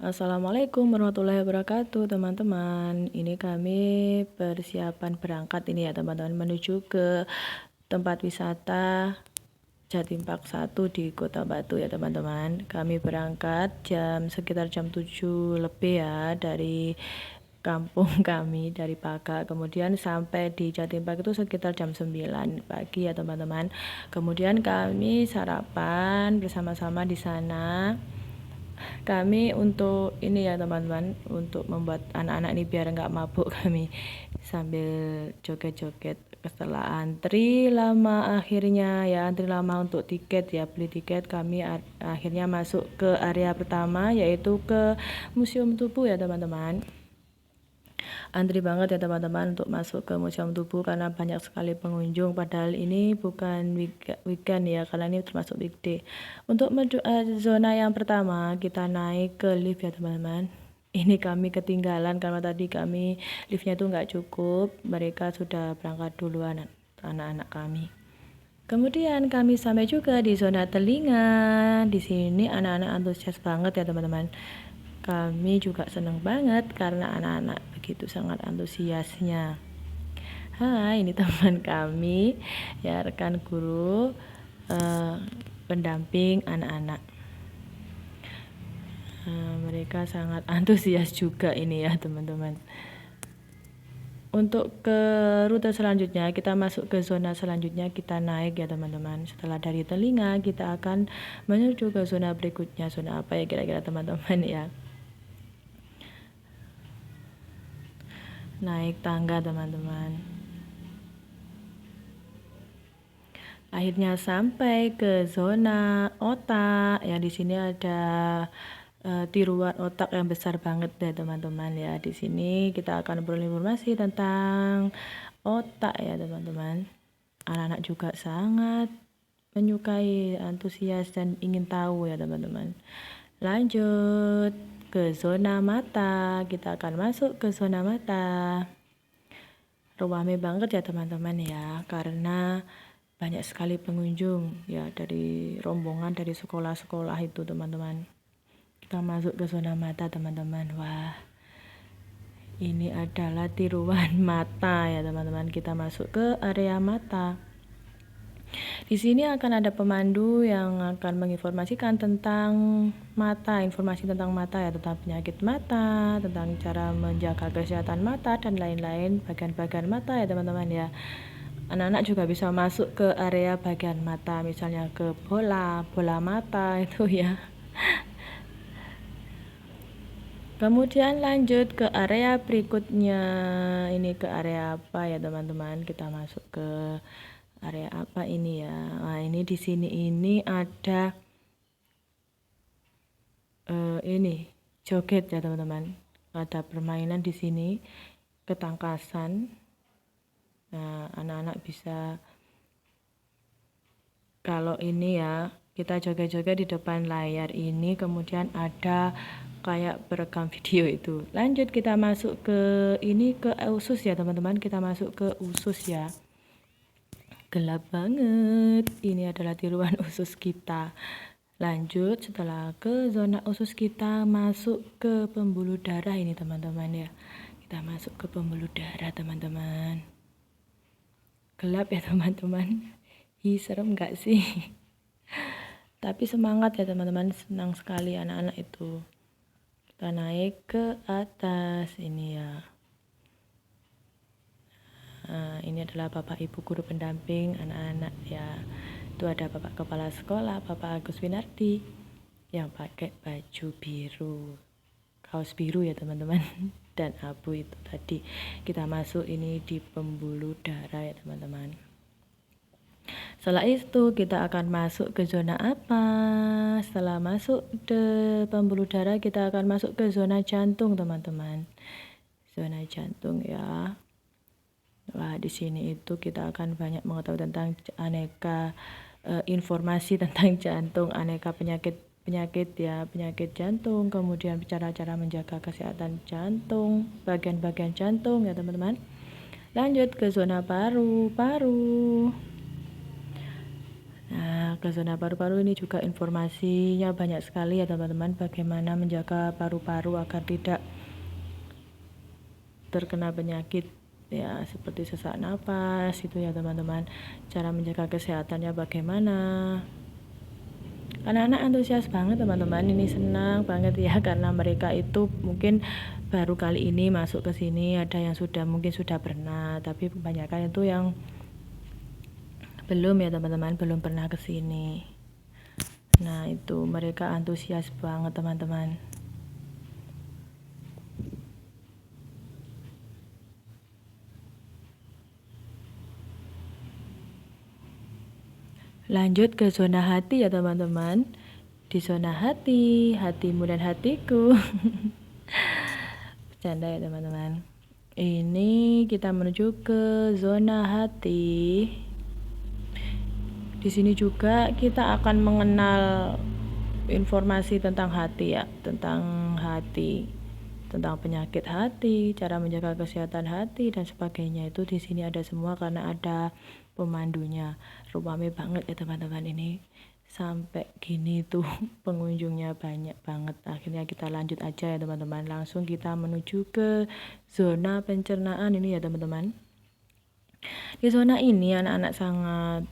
Assalamualaikum warahmatullahi wabarakatuh teman-teman. Ini kami persiapan berangkat ini ya teman-teman, menuju ke tempat wisata Jatim Park 1 di Kota Batu ya teman-teman. Kami berangkat sekitar jam 7 lebih ya dari kampung kami, dari Paga. Kemudian sampai di Jatim Park itu sekitar jam 9 pagi ya teman-teman. Kemudian kami sarapan bersama-sama di sana. Kami untuk ini ya teman-teman, untuk membuat anak-anak ini biar nggak mabuk, kami sambil joget-joget setelah antri lama, akhirnya ya antri lama untuk tiket ya, beli tiket, kami akhirnya masuk ke area pertama, yaitu ke Museum Tugu ya teman-teman. Antri banget ya teman-teman untuk masuk ke Museum Tugu karena banyak sekali pengunjung, padahal ini bukan weekend ya, karena ini termasuk weekday. Untuk zona yang pertama kita naik ke lift ya teman-teman. Ini kami ketinggalan karena tadi kami liftnya itu nggak cukup, mereka sudah berangkat duluan anak-anak kami. Kemudian kami sampai juga di zona telinga. Di sini anak-anak antusias banget ya teman-teman. Kami juga senang banget karena anak-anak begitu sangat antusiasnya. Hai, ini teman kami ya, rekan guru pendamping anak-anak. Mereka sangat antusias juga ini ya teman-teman. Untuk ke rute selanjutnya, kita masuk ke zona selanjutnya, kita naik ya teman-teman. Setelah dari telinga, kita akan menuju ke zona berikutnya. Zona apa ya kira-kira teman-teman ya? Naik tangga teman-teman. Akhirnya sampai ke zona otak. Ya di sini ada tiruan otak yang besar banget ya teman-teman ya. Di sini kita akan berinformasi tentang otak ya teman-teman. Anak-anak juga sangat menyukai, antusias dan ingin tahu ya teman-teman. Lanjut ke zona mata. Kita akan masuk ke zona mata. Ramai banget ya teman-teman ya, karena banyak sekali pengunjung ya, dari rombongan dari sekolah-sekolah itu teman-teman. Kita masuk ke zona mata teman-teman. Wah, ini adalah tiruan mata ya teman-teman. Kita masuk ke area mata. Di sini akan ada pemandu yang akan menginformasikan tentang mata, informasi tentang mata ya, tentang penyakit mata, tentang cara menjaga kesehatan mata dan lain-lain, bagian-bagian mata ya teman-teman ya. Anak-anak juga bisa masuk ke area bagian mata, misalnya ke bola mata itu ya. Kemudian lanjut ke area berikutnya. Ini ke area apa ya teman-teman? Kita masuk ke area apa ini ya? Nah, ini di sini ini ada ini joget ya teman-teman. Ada permainan di sini, ketangkasan. Nah, anak-anak bisa, kalau ini ya, kita joget-joget di depan layar ini, kemudian ada kayak perekam video itu. Lanjut kita masuk ke ini, ke usus ya teman-teman. Kita masuk ke usus ya. Gelap banget. Ini adalah tiruan usus kita. Lanjut setelah ke zona usus, kita masuk ke pembuluh darah ini teman-teman ya. Kita masuk ke pembuluh darah teman-teman. Gelap ya teman-teman. Ih, serem gak sih? Tapi semangat ya teman-teman, senang sekali anak-anak itu. Kita naik ke atas ini ya. Nah, ini adalah Bapak Ibu guru pendamping anak-anak ya. Itu ada Bapak Kepala Sekolah, Bapak Agus Winardi, yang pakai baju biru, kaos biru ya teman-teman, dan abu itu tadi. Kita masuk ini di pembuluh darah ya teman-teman. Setelah itu kita akan masuk ke zona apa? Setelah masuk ke pembuluh darah, kita akan masuk ke zona jantung teman-teman. Zona jantung ya. Wah, di sini itu kita akan banyak mengetahui tentang aneka informasi tentang jantung, aneka penyakit ya, penyakit jantung, kemudian cara-cara menjaga kesehatan jantung, bagian-bagian jantung ya teman-teman. Lanjut ke zona paru. Nah, Nah, ke zona paru-paru ini juga informasinya banyak sekali ya teman-teman, bagaimana menjaga paru-paru agar tidak terkena penyakit ya seperti sesak napas itu ya teman-teman. Cara menjaga kesehatannya bagaimana. Anak-anak antusias banget teman-teman, ini senang banget ya karena mereka itu mungkin baru kali ini masuk ke sini, ada yang mungkin sudah pernah, tapi kebanyakan itu yang belum ya teman-teman, belum pernah ke sini. Nah, itu mereka antusias banget teman-teman. Lanjut ke zona hati ya teman-teman. Di zona hati, hatimu dan hatiku. Bercanda ya teman-teman. Ini kita menuju ke zona hati. Di sini juga kita akan mengenal informasi tentang hati ya, tentang hati, tentang penyakit hati, cara menjaga kesehatan hati dan sebagainya. Itu di sini ada semua karena ada pemandunya. Rame banget ya teman-teman, ini sampai gini tuh pengunjungnya banyak banget. Akhirnya kita lanjut aja ya teman-teman, langsung kita menuju ke zona pencernaan ini ya teman-teman. Di zona ini anak-anak sangat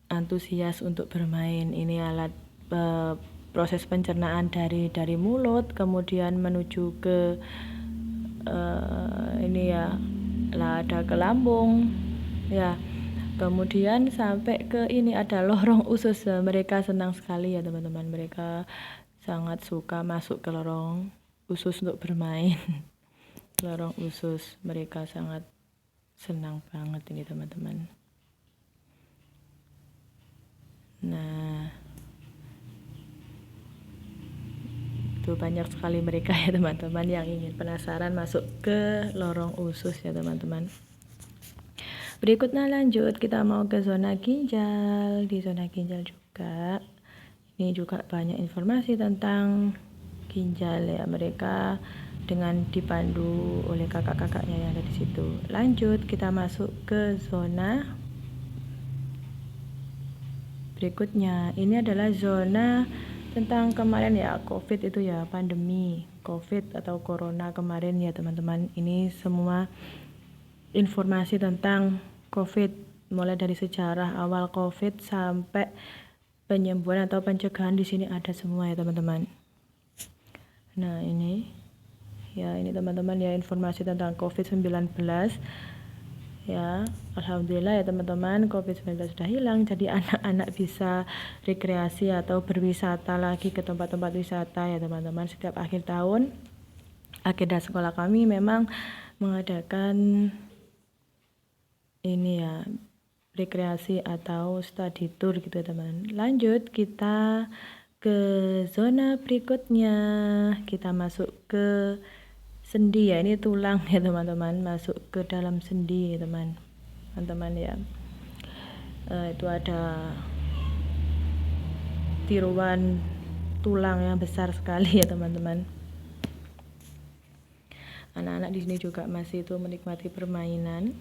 antusias untuk bermain. Ini alat proses pencernaan dari mulut kemudian menuju ke ini ya, ada ke lambung ya, kemudian sampai ke ini ada lorong usus. Mereka senang sekali ya teman-teman, mereka sangat suka masuk ke lorong usus untuk bermain. Lorong usus mereka sangat senang banget ini teman-teman. Nah, itu banyak sekali mereka ya teman-teman yang ingin penasaran masuk ke lorong usus ya teman-teman. Berikutnya lanjut, kita mau ke zona ginjal. Di zona ginjal juga ini juga banyak informasi tentang ginjal ya, mereka dengan dipandu oleh kakak-kakaknya yang ada di situ. Lanjut, kita masuk ke zona berikutnya. Ini adalah zona tentang kemarin ya, COVID itu ya, pandemi COVID atau corona kemarin ya teman-teman. Ini semua informasi tentang COVID, mulai dari sejarah awal COVID sampai penyembuhan atau pencegahan, di sini ada semua ya teman-teman. Nah, ini ya, ini teman-teman ya, informasi tentang COVID-19 ya. Alhamdulillah ya teman-teman, COVID-19 sudah hilang, jadi anak-anak bisa rekreasi atau berwisata lagi ke tempat-tempat wisata ya teman-teman. Setiap akhir tahun agenda sekolah kami memang mengadakan ini ya, rekreasi atau study tour gitu ya teman. Lanjut, kita ke zona berikutnya. Kita masuk ke sendi ya, ini tulang ya teman-teman, masuk ke dalam sendi ya teman-teman ya. Itu ada tiruan tulang yang besar sekali ya teman-teman. Anak-anak di sini juga masih itu menikmati permainan.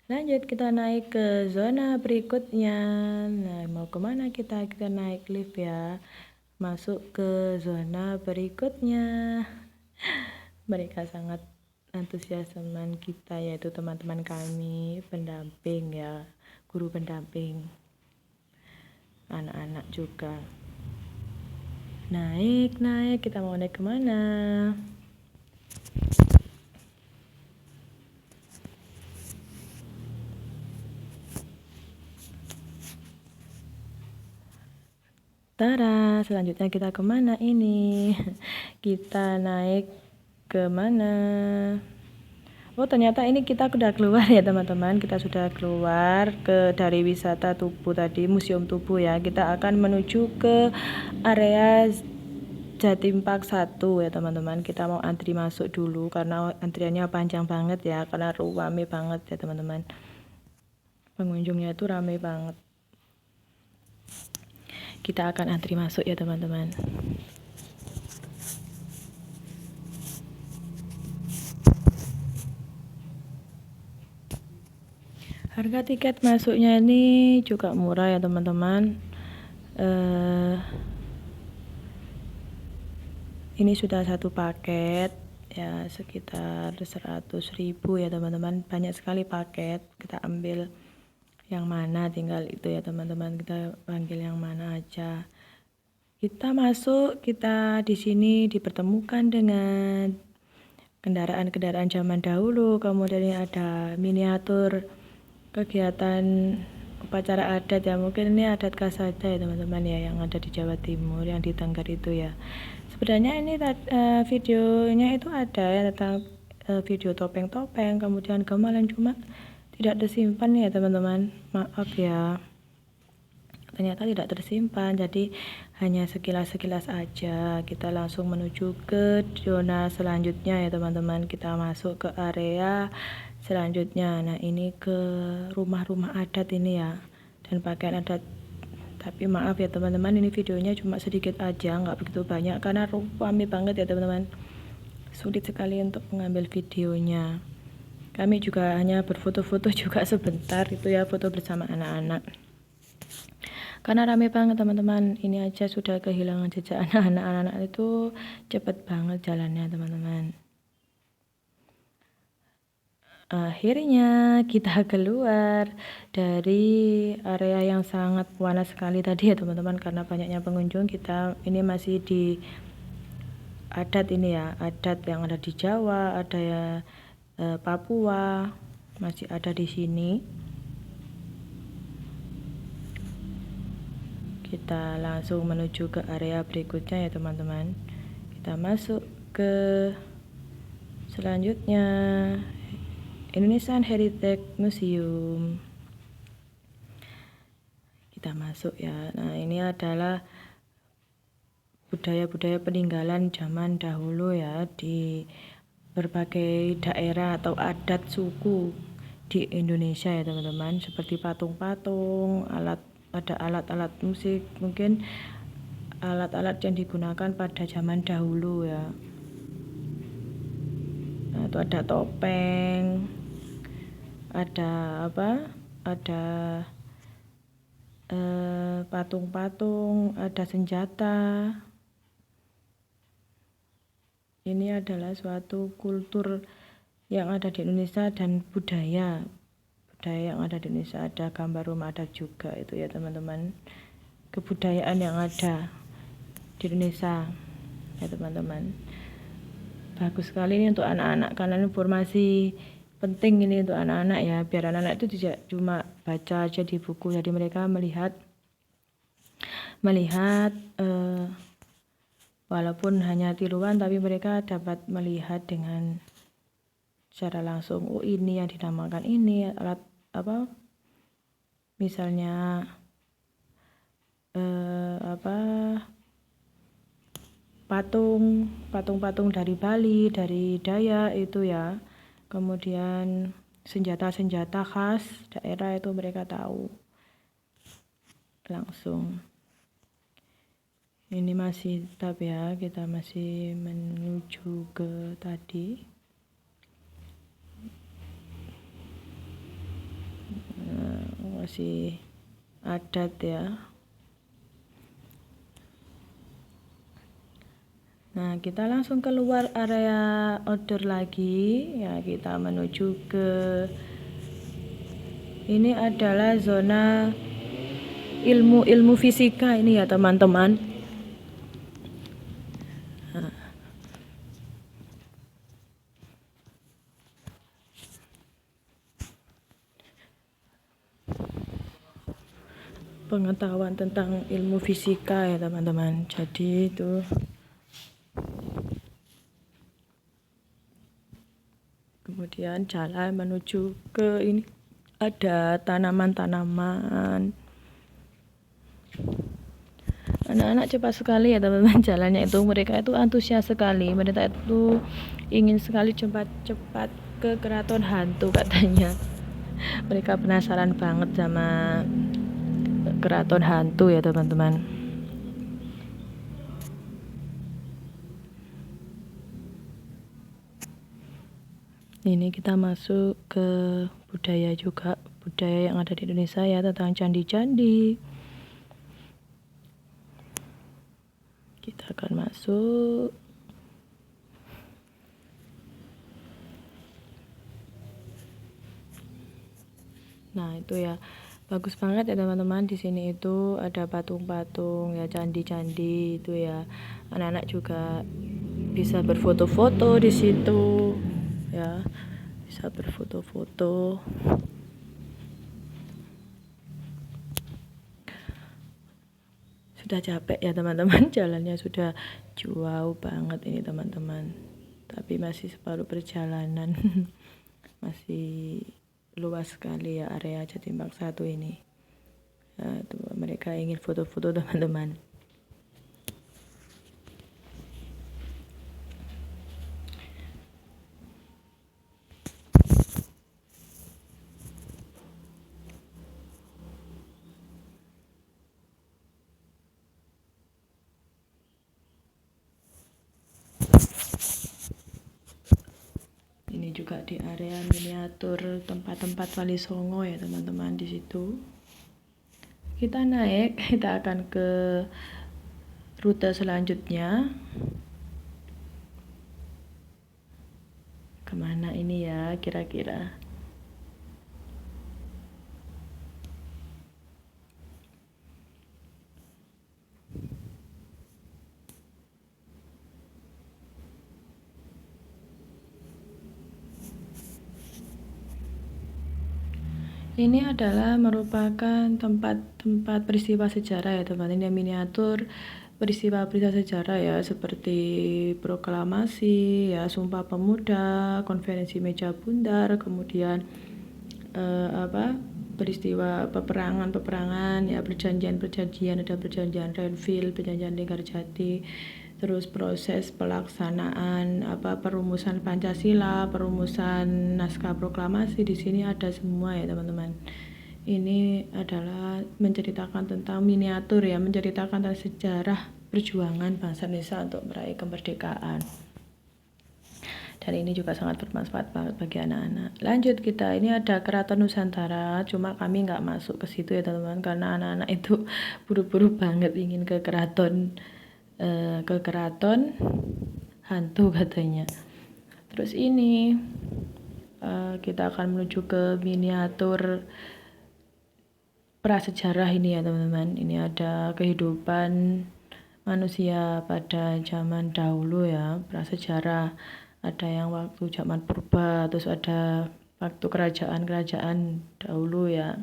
Lanjut, kita naik ke zona berikutnya. Nah, mau kemana kita? Kita naik lift ya, masuk ke zona berikutnya. Mereka sangat antusias teman kita, yaitu teman-teman kami pendamping ya, guru pendamping, anak-anak juga. Naik, kita mau naik kemana? Tara, selanjutnya kita kemana ini? Kita naik kemana? Oh, ternyata ini kita sudah keluar ya teman-teman. Kita sudah keluar dari wisata tubuh tadi, museum tubuh ya. Kita akan menuju ke area Jatim Park 1 ya teman-teman. Kita mau antri masuk dulu karena antriannya panjang banget ya, karena rame banget ya teman-teman. Pengunjungnya itu rame banget. Kita akan antri masuk ya teman-teman. Harga tiket masuknya ini juga murah ya teman-teman. Ini sudah satu paket ya, sekitar 100.000 ya teman-teman. Banyak sekali paket, kita ambil yang mana tinggal itu ya teman-teman, kita panggil yang mana aja. Kita masuk, kita di sini dipertemukan dengan kendaraan-kendaraan zaman dahulu. Kemudian ini ada miniatur kegiatan upacara adat ya, mungkin ini adat khas saja ya teman-teman ya, yang ada di Jawa Timur, yang di Tengger itu ya. Sebenarnya ini videonya itu ada ya, tentang video topeng-topeng, kemudian gamelan, cuma tidak tersimpan ya teman-teman, maaf ya, ternyata tidak tersimpan, jadi hanya sekilas-sekilas aja. Kita langsung menuju ke zona selanjutnya ya teman-teman, kita masuk ke area selanjutnya. Nah ini ke rumah-rumah adat ini ya, dan pakaian adat. Tapi maaf ya teman-teman, ini videonya cuma sedikit aja, nggak begitu banyak karena ramai banget ya teman-teman, sulit sekali untuk mengambil videonya. Kami juga hanya berfoto-foto juga sebentar itu ya, foto bersama anak-anak karena ramai banget teman-teman. Ini aja sudah kehilangan jejak anak-anak itu, cepet banget jalannya teman-teman. Akhirnya kita keluar dari area yang sangat panas sekali tadi ya teman-teman, karena banyaknya pengunjung. Kita ini masih di adat ini ya, adat yang ada di Jawa, ada ya Papua, masih ada di sini. Kita langsung menuju ke area berikutnya ya teman-teman. Kita masuk ke selanjutnya, Indonesian Heritage Museum. Kita masuk ya. Nah ini adalah budaya-budaya peninggalan zaman dahulu ya, di berbagai daerah atau adat suku di Indonesia ya teman-teman, seperti patung-patung, ada alat-alat musik, mungkin alat-alat yang digunakan pada zaman dahulu ya. Nah, itu ada topeng, ada apa, ada patung-patung, ada senjata. Ini adalah suatu kultur yang ada di Indonesia dan budaya yang ada di Indonesia. Ada gambar rumah adat juga itu ya teman-teman, kebudayaan yang ada di Indonesia ya teman-teman. Bagus sekali ini untuk anak-anak, karena informasi penting ini untuk anak-anak ya, biar anak-anak itu tidak cuma baca aja di buku, jadi mereka melihat walaupun hanya tiruan, tapi mereka dapat melihat dengan secara langsung. Oh ini yang dinamakan ini alat apa, misalnya patung-patung dari Bali, dari Dayak itu ya. Kemudian senjata-senjata khas daerah itu mereka tahu langsung. Ini masih tetap ya, kita masih menuju ke tadi. Masih adat ya. Nah kita langsung keluar area outdoor lagi ya, kita menuju ke, ini adalah zona ilmu fisika ini ya teman-teman. Pengetahuan tentang ilmu fisika ya teman-teman. Jadi itu kemudian jalan menuju ke ini, ada tanaman-tanaman. Anak-anak cepat sekali ya teman-teman jalannya itu, mereka itu antusias sekali, mereka itu ingin sekali cepat-cepat ke keraton hantu katanya. Mereka penasaran banget sama keraton hantu ya teman-teman. Ini kita masuk ke budaya juga, budaya yang ada di Indonesia ya, tentang candi-candi. Kita akan masuk. Nah, itu ya. Bagus banget ya teman-teman. Di sini itu ada patung-patung ya, candi-candi itu ya. Anak-anak juga bisa berfoto-foto di situ ya. Bisa berfoto-foto. Sudah capek ya teman-teman, jalannya sudah jauh banget ini teman-teman. Tapi masih separuh perjalanan. Masih luas sekali ya area Jatim Park 1 ini. Nah, tuh, mereka ingin foto-foto teman-teman. Ini juga di area miniatur tempat-tempat Wali Songo ya teman-teman. Di situ kita naik, kita akan ke rute selanjutnya. Kemana ini ya kira-kira? Ini adalah merupakan tempat-tempat peristiwa sejarah ya teman-teman. Ini miniatur peristiwa-peristiwa sejarah ya, seperti proklamasi ya, Sumpah Pemuda, konferensi meja bundar, kemudian peristiwa peperangan ya, perjanjian ada perjanjian Renville, perjanjian Linggarjati, terus proses pelaksanaan perumusan Pancasila, perumusan naskah proklamasi. Di sini ada semua ya teman-teman. Ini adalah menceritakan tentang miniatur ya, menceritakan tentang sejarah perjuangan bangsa Indonesia untuk meraih kemerdekaan. Dan ini juga sangat bermanfaat banget bagi anak-anak. Lanjut kita, ini ada Keraton Nusantara, cuma kami nggak masuk ke situ ya teman-teman, karena anak-anak itu buru-buru banget ingin ke keraton hantu katanya. Terus ini kita akan menuju ke miniatur prasejarah ini ya teman-teman. Ini ada kehidupan manusia pada zaman dahulu ya, prasejarah. Ada yang waktu zaman purba, terus ada waktu kerajaan-kerajaan dahulu ya.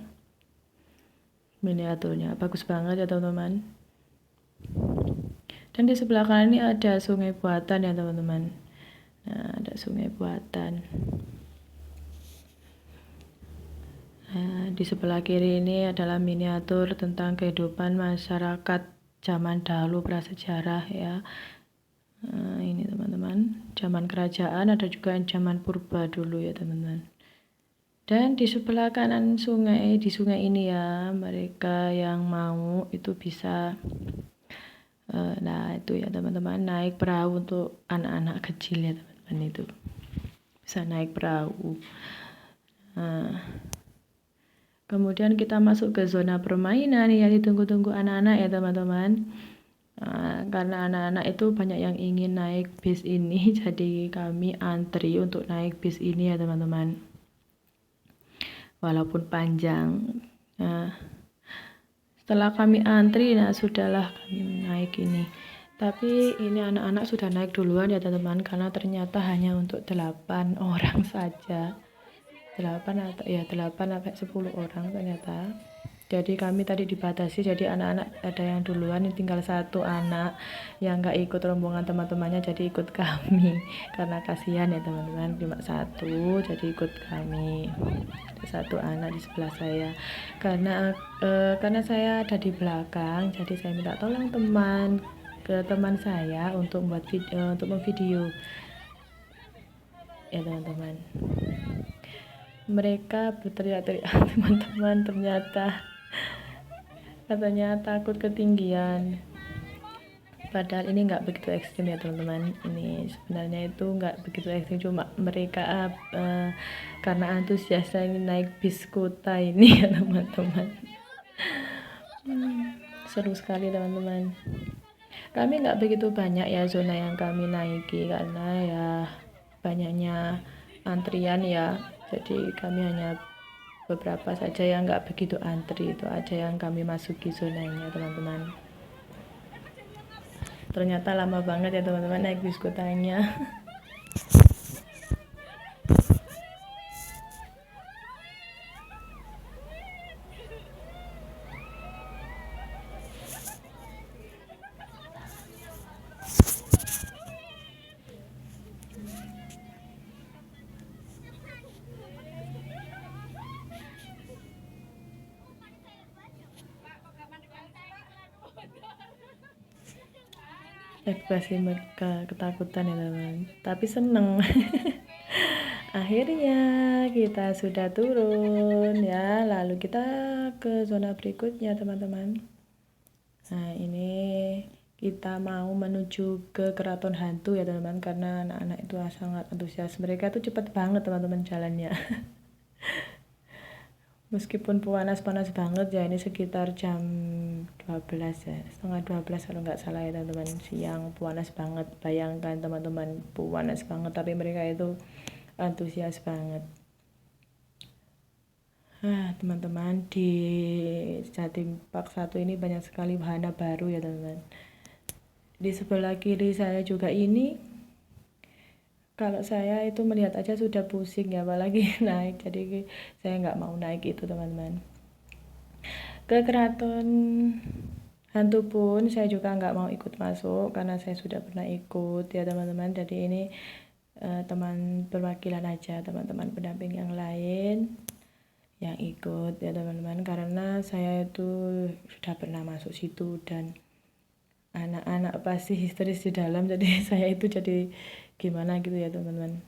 Miniaturnya bagus banget ya teman-teman. Dan di sebelah kanan ini ada sungai buatan ya teman-teman. Nah, ada sungai buatan. Nah, di sebelah kiri ini adalah miniatur tentang kehidupan masyarakat zaman dahulu prasejarah ya. Nah, ini teman-teman, zaman kerajaan, ada juga zaman purba dulu ya teman-teman. Dan di sebelah kanan sungai, di sungai ini ya, mereka yang mau itu bisa nah itu ya teman-teman, naik perahu untuk anak-anak kecil ya teman-teman, itu bisa naik perahu. Nah, kemudian kita masuk ke zona permainan yang ditunggu-tunggu anak-anak ya teman-teman. Nah, karena anak-anak itu banyak yang ingin naik bis ini, jadi kami antri untuk naik bis ini ya teman-teman. Walaupun panjang. Nah, setelah kami antri, nah sudahlah kami naik ini. Tapi ini anak-anak sudah naik duluan ya teman-teman, karena ternyata hanya untuk 8 orang saja. 8 sampai 10 orang ternyata. Jadi kami tadi dibatasi, jadi anak-anak ada yang duluan, tinggal satu anak yang nggak ikut rombongan teman-temannya, jadi ikut kami karena kasihan ya teman-teman, cuma satu, jadi ikut kami. Ada satu anak di sebelah saya, karena saya ada di belakang, jadi saya minta tolong teman saya untuk membuat video, untuk memvideo ya teman-teman. Mereka berteriak-teriak teman-teman, ternyata katanya takut ketinggian. Padahal ini nggak begitu ekstrim ya teman-teman. Ini sebenarnya itu nggak begitu ekstrim, cuma mereka karena antusiasnya ini naik bis kota ini ya teman-teman. Seru sekali teman-teman. Kami nggak begitu banyak ya zona yang kami naiki karena ya banyaknya antrian ya. Jadi kami hanya beberapa saja yang nggak begitu antri, itu aja yang kami masuki zonanya teman-teman. Ternyata lama banget ya teman-teman naik bis kotanya. Ekspresi mereka ketakutan ya teman-teman, tapi seneng. Akhirnya kita sudah turun ya, lalu kita ke zona berikutnya teman-teman. Nah ini kita mau menuju ke keraton hantu ya teman-teman, karena anak-anak itu sangat antusias, mereka tuh cepat banget teman-teman jalannya. Meskipun panas banget ya, ini sekitar jam 12 ya, setengah 12 kalau nggak salah ya teman-teman, siang, panas banget. Bayangkan teman-teman, panas banget tapi mereka itu antusias banget. Teman-teman, di Jatim Park 1 ini banyak sekali wahana baru ya teman-teman. Di sebelah kiri saya juga ini, kalau saya itu melihat aja sudah pusing ya, apalagi naik, jadi saya nggak mau naik itu teman-teman. Ke keraton hantu pun saya juga nggak mau ikut masuk karena saya sudah pernah ikut ya teman-teman. Jadi ini teman perwakilan aja, teman-teman pendamping yang lain yang ikut ya teman-teman, karena saya itu sudah pernah masuk situ dan anak-anak pasti histeris di dalam, jadi saya itu jadi gimana gitu ya teman-teman.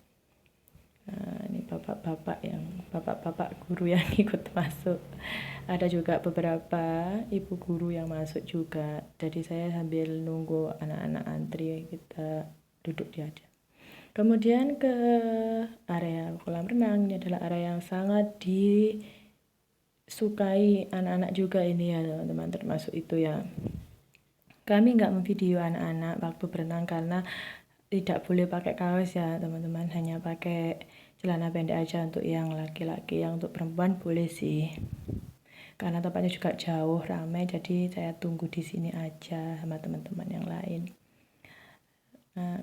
Ini bapak-bapak guru yang ikut masuk, ada juga beberapa ibu guru yang masuk juga, jadi saya sambil nunggu anak-anak antri kita duduk di aja. Kemudian ke area kolam renang, ini adalah area yang sangat disukai anak-anak juga ini ya teman-teman, termasuk itu ya. Kami nggak memvideo anak-anak waktu berenang karena tidak boleh pakai kaos ya teman-teman, hanya pakai celana pendek aja untuk yang laki-laki. Yang untuk perempuan boleh sih, karena tempatnya juga jauh, ramai, jadi saya tunggu di sini aja sama teman-teman yang lain.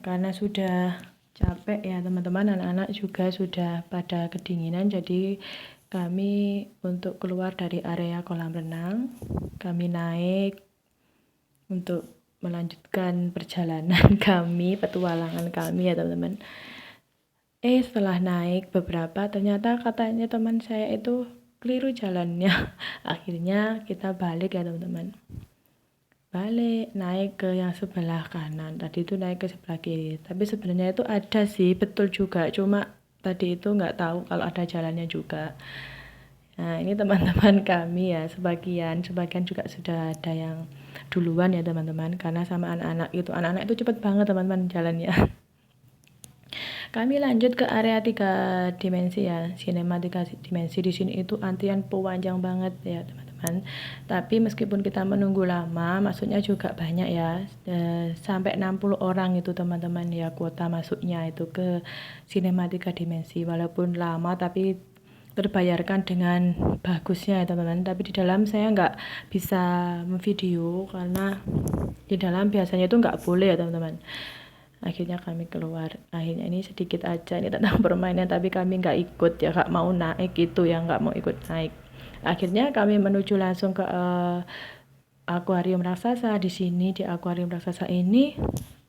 Karena sudah capek ya teman-teman, anak-anak juga sudah pada kedinginan, jadi kami untuk keluar dari area kolam renang, kami naik untuk melanjutkan perjalanan kami, petualangan kami ya teman-teman. Setelah naik beberapa, ternyata katanya teman saya itu keliru jalannya. Akhirnya kita balik ya teman-teman. Balik, naik ke yang sebelah kanan. Tadi itu naik ke sebelah kiri. Tapi sebenarnya itu ada sih, betul juga. Cuma tadi itu nggak tahu kalau ada jalannya juga. Nah ini teman-teman kami ya, sebagian juga sudah ada yang duluan ya teman-teman, karena sama anak-anak itu cepet banget teman-teman jalannya. Kami lanjut ke area 3 dimensi ya, sinema 3 dimensi. Di sini itu antrian panjang banget ya teman-teman, tapi meskipun kita menunggu lama, maksudnya juga banyak ya, sampai 60 orang itu teman-teman ya kuota masuknya itu ke sinema 3 dimensi. Walaupun lama tapi terbayarkan dengan bagusnya ya teman-teman. Tapi di dalam saya nggak bisa memvideo karena di dalam biasanya itu nggak boleh ya teman-teman. Akhirnya kami keluar. Akhirnya ini sedikit aja ini tentang permainan, tapi kami nggak ikut ya, nggak mau naik itu ya, nggak mau ikut naik. Akhirnya kami menuju langsung ke akuarium raksasa. Di sini di akuarium raksasa ini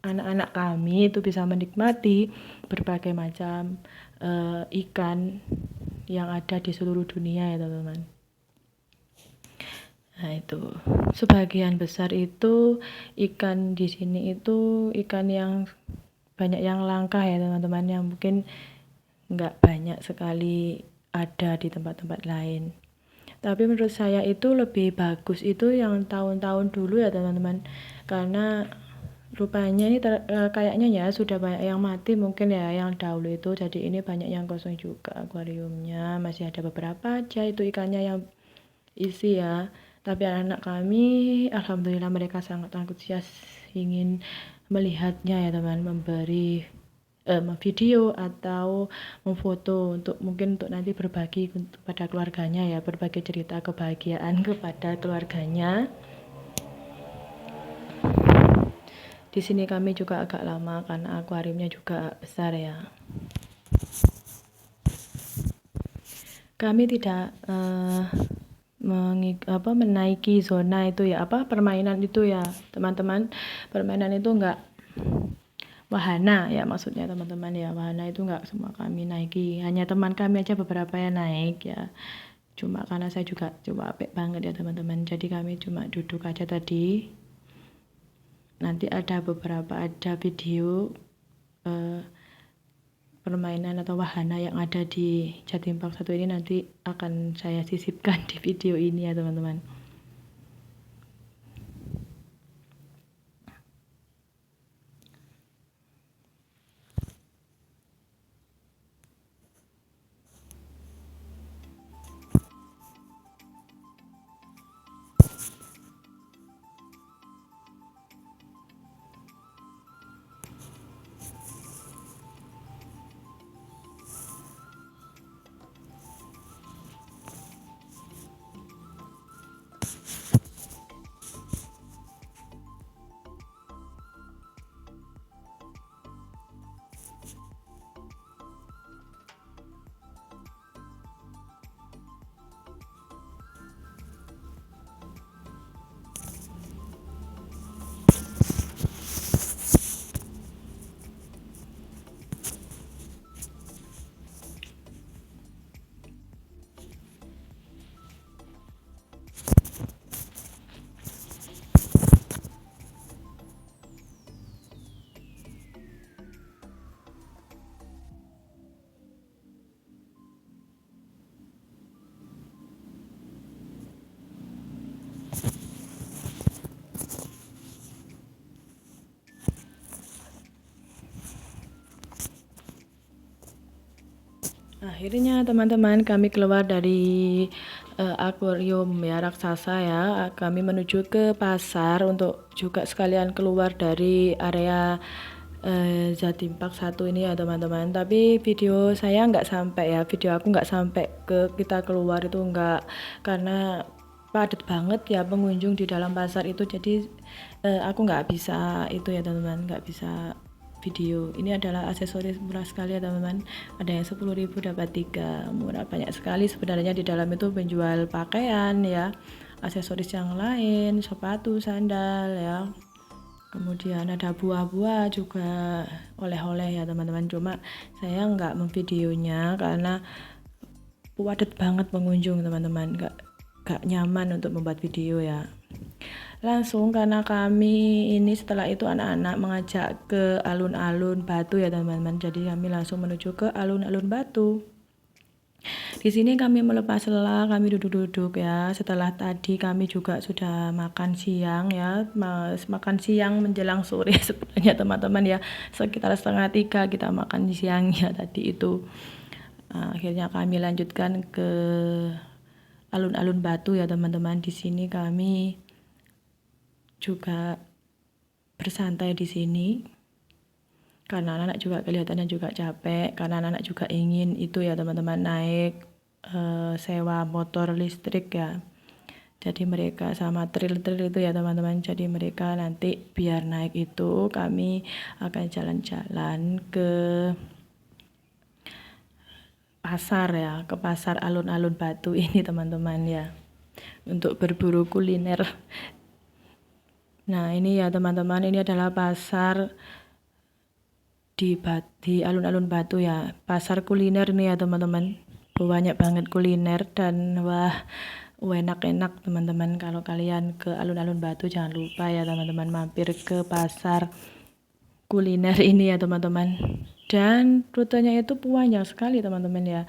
anak-anak kami itu bisa menikmati berbagai macam ikan yang ada di seluruh dunia ya teman-teman. Nah itu sebagian besar itu ikan di sini itu ikan yang banyak yang langka ya teman-teman, yang mungkin nggak banyak sekali ada di tempat-tempat lain. Tapi menurut saya itu lebih bagus itu yang tahun-tahun dulu ya teman-teman, karena rupanya ini kayaknya ya sudah banyak yang mati mungkin ya yang dahulu itu, jadi ini banyak yang kosong juga akuariumnya, masih ada beberapa aja itu ikannya yang isi ya. Tapi anak-anak kami alhamdulillah mereka sangat antusias ingin melihatnya ya teman, memberi video atau memfoto untuk mungkin untuk nanti berbagi kepada keluarganya ya, berbagi cerita kebahagiaan kepada keluarganya. Di sini kami juga agak lama karena akuariumnya juga besar ya. Kami tidak menaiki zona itu ya, permainan itu ya teman-teman. Permainan itu enggak wahana ya, maksudnya teman-teman ya, wahana itu enggak semua kami naiki, hanya teman kami aja beberapa yang naik ya. Cuma karena saya juga capek banget ya teman-teman, jadi kami cuma duduk aja tadi. Nanti ada video permainan atau wahana yang ada di Jatim Park 1 ini nanti akan saya sisipkan di video ini ya teman-teman. Akhirnya teman-teman kami keluar dari akuarium ya raksasa ya. Kami menuju ke pasar untuk juga sekalian keluar dari area Jatim Park 1 ini ya teman-teman. Tapi video saya nggak sampai ya, video aku nggak sampai ke kita keluar itu nggak, karena padat banget ya pengunjung di dalam pasar itu, jadi aku nggak bisa itu ya teman-teman, nggak bisa video. Ini adalah aksesoris murah sekali ya teman-teman, ada yang 10.000 dapat 3, murah banyak sekali sebenarnya. Di dalam itu menjual pakaian ya, aksesoris yang lain, sepatu, sandal ya, kemudian ada buah-buah juga, oleh-oleh ya teman-teman. Cuma saya nggak memvideonya karena padat banget pengunjung teman-teman, nggak nyaman untuk membuat video ya. Langsung karena kami ini setelah itu anak-anak mengajak ke alun-alun batu ya teman-teman, jadi kami langsung menuju ke alun-alun batu. Di sini kami melepas lelah, kami duduk-duduk ya. Setelah tadi kami juga sudah makan siang ya, makan siang menjelang sore sebenarnya teman-teman ya, sekitar 2:30 kita makan siang ya tadi itu. Akhirnya kami lanjutkan ke alun-alun batu ya teman-teman. Di sini kami juga bersantai di sini karena anak-anak juga kelihatannya juga capek, karena anak-anak juga ingin itu ya teman-teman naik sewa motor listrik ya. Jadi mereka sama trail-trail itu ya teman-teman, jadi mereka nanti biar naik itu kami akan jalan-jalan ke pasar ya, ke pasar alun-alun batu ini teman-teman ya, untuk berburu kuliner. Nah ini ya teman-teman, ini adalah pasar di alun-alun batu ya, pasar kuliner ini ya teman-teman. Banyak banget kuliner dan wah enak-enak teman-teman. Kalau kalian ke alun-alun batu jangan lupa ya teman-teman mampir ke pasar kuliner ini ya teman-teman. Dan rutenya itu banyak sekali teman-teman ya,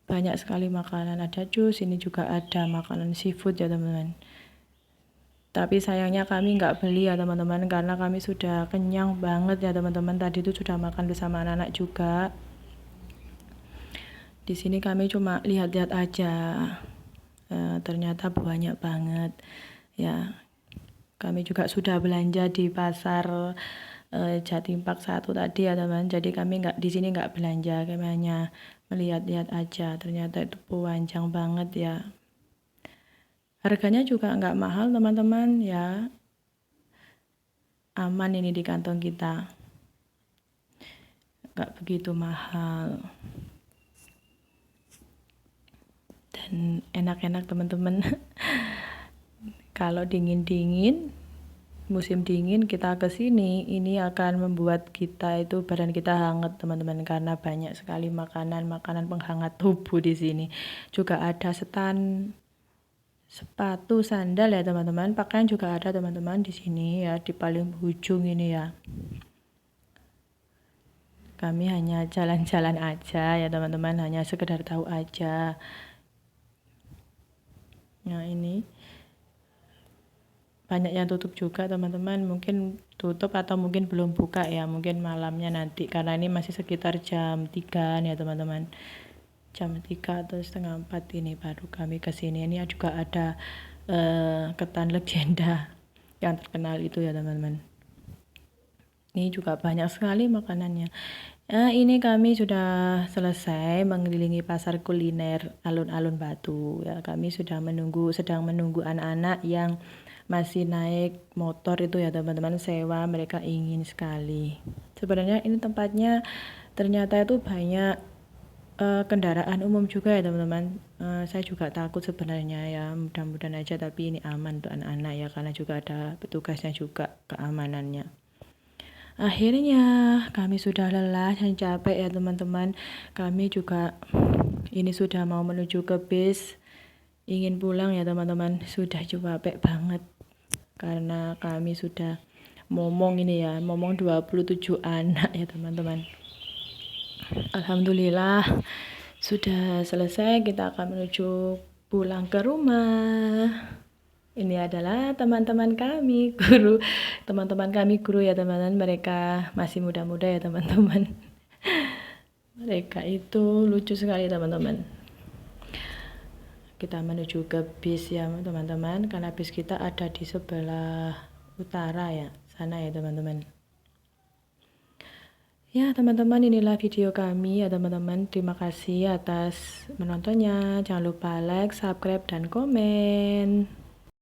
banyak sekali makanan, ada jus, ini juga ada makanan seafood ya teman-teman. Tapi sayangnya kami nggak beli ya teman-teman, karena kami sudah kenyang banget ya teman-teman. Tadi itu sudah makan bersama anak-anak juga. Di sini kami cuma lihat-lihat aja. Ternyata banyak banget ya. Kami juga sudah belanja di pasar Jatim Park 1 tadi ya teman. Jadi kami nggak di sini nggak belanja, kami hanya melihat-lihat aja. Ternyata itu panjang banget ya. Harganya juga nggak mahal teman-teman ya, aman ini di kantong kita, nggak begitu mahal dan enak-enak teman-teman. Kalau dingin-dingin, musim dingin kita ke sini, ini akan membuat kita itu badan kita hangat teman-teman, karena banyak sekali makanan penghangat tubuh di sini. Juga ada stand sepatu, sandal ya teman-teman. Pakaian juga ada teman-teman di sini ya, di paling ujung ini ya. Kami hanya jalan-jalan aja ya teman-teman, hanya sekedar tahu aja. Nah ini banyak yang tutup juga teman-teman, mungkin tutup atau mungkin belum buka ya, mungkin malamnya nanti, karena ini masih sekitar jam 3 ya teman-teman. Jam 3 atau setengah 4 ini baru kami kesini. Ini juga ada ketan legenda yang terkenal itu ya teman-teman. Ini juga banyak sekali makanannya. Ini kami sudah selesai mengelilingi pasar kuliner alun-alun Batu ya. Kami sedang menunggu anak-anak yang masih naik motor itu ya teman-teman, sewa. Mereka ingin sekali. Sebenarnya ini tempatnya ternyata itu banyak kendaraan umum juga ya teman-teman. Saya juga takut sebenarnya ya, mudah-mudahan aja tapi ini aman untuk anak-anak ya, karena juga ada petugasnya juga keamanannya. Akhirnya kami sudah lelah dan capek ya teman-teman. Kami juga ini sudah mau menuju ke bis, ingin pulang ya teman-teman. Sudah capek banget karena kami sudah momong ini ya, momong 27 anak ya teman-teman. Alhamdulillah sudah selesai, kita akan menuju pulang ke rumah. Ini adalah teman-teman kami guru ya teman-teman. Mereka masih muda-muda ya teman-teman. Mereka itu lucu sekali teman-teman. Kita menuju ke bis ya teman-teman, karena bis kita ada di sebelah utara ya, sana ya teman-teman. Ya teman-teman, inilah video kami ya teman-teman. Terima kasih atas menontonnya. Jangan lupa like, subscribe, dan komen.